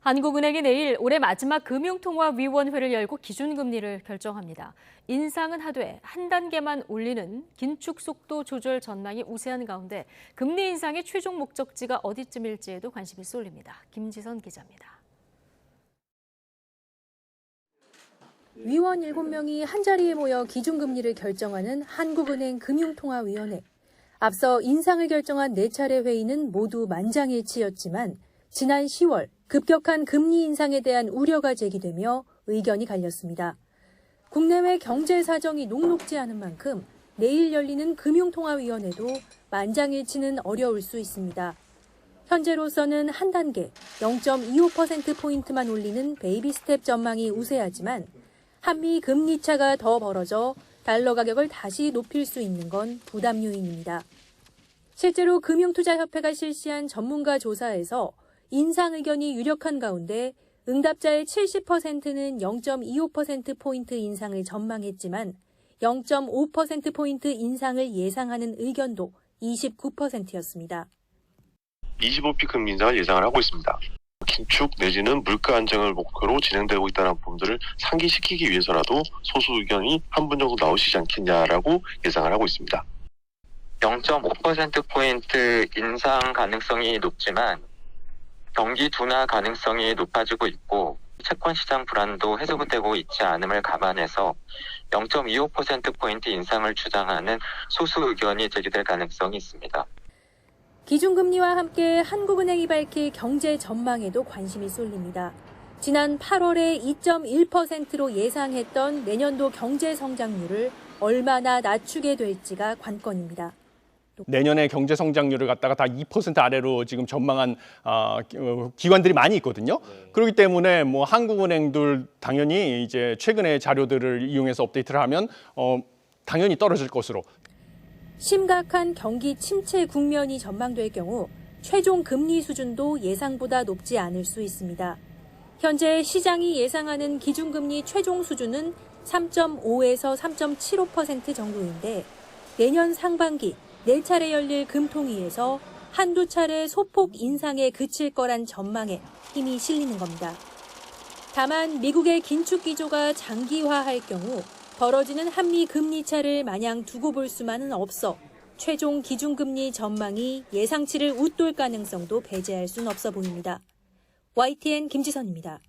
한국은행이 내일 올해 마지막 금융통화위원회를 열고 기준금리를 결정합니다. 인상은 하되 한 단계만 올리는 긴축 속도 조절 전망이 우세한 가운데 금리 인상의 최종 목적지가 어디쯤일지에도 관심이 쏠립니다. 김지선 기자입니다. 위원 7명이 한자리에 모여 기준금리를 결정하는 한국은행 금융통화위원회. 앞서 인상을 결정한 4차례 회의는 모두 만장일치였지만 지난 10월 급격한 금리 인상에 대한 우려가 제기되며 의견이 갈렸습니다. 국내외 경제 사정이 녹록지 않은 만큼 내일 열리는 금융통화위원회도 만장일치는 어려울 수 있습니다. 현재로서는 한 단계 0.25%포인트만 올리는 베이비 스텝 전망이 우세하지만 한미 금리 차가 더 벌어져 달러 가격을 다시 높일 수 있는 건 부담 요인입니다. 실제로 금융투자협회가 실시한 전문가 조사에서 인상 의견이 유력한 가운데 응답자의 70%는 0.25%포인트 인상을 전망했지만 0.5%포인트 인상을 예상하는 의견도 29%였습니다. 25피 금리 인상을 예상을 하고 있습니다. 긴축 내지는 물가 안정을 목표로 진행되고 있다는 부분들을 상기시키기 위해서라도 소수 의견이 한 분 정도 나오시지 않겠냐라고 예상을 하고 있습니다. 0.5%포인트 인상 가능성이 높지만 경기 둔화 가능성이 높아지고 있고 채권 시장 불안도 해소되고 있지 않음을 감안해서 0.25%포인트 인상을 주장하는 소수 의견이 제기될 가능성이 있습니다. 기준금리와 함께 한국은행이 밝힐 경제 전망에도 관심이 쏠립니다. 지난 8월에 2.1%로 예상했던 내년도 경제 성장률을 얼마나 낮추게 될지가 관건입니다. 내년에 경제 성장률을 갖다가 다 2% 아래로 지금 전망한 기관들이 많이 있거든요. 그렇기 때문에 뭐 한국은행들 당연히 이제 최근의 자료들을 이용해서 업데이트를 하면 당연히 떨어질 것으로. 심각한 경기 침체 국면이 전망될 경우 최종 금리 수준도 예상보다 높지 않을 수 있습니다. 현재 시장이 예상하는 기준금리 최종 수준은 3.5에서 3.75% 정도인데 내년 상반기 4차례 열릴 금통위에서 한두 차례 소폭 인상에 그칠 거란 전망에 힘이 실리는 겁니다. 다만 미국의 긴축 기조가 장기화할 경우 벌어지는 한미 금리 차를 마냥 두고 볼 수만은 없어 최종 기준금리 전망이 예상치를 웃돌 가능성도 배제할 순 없어 보입니다. YTN 김지선입니다.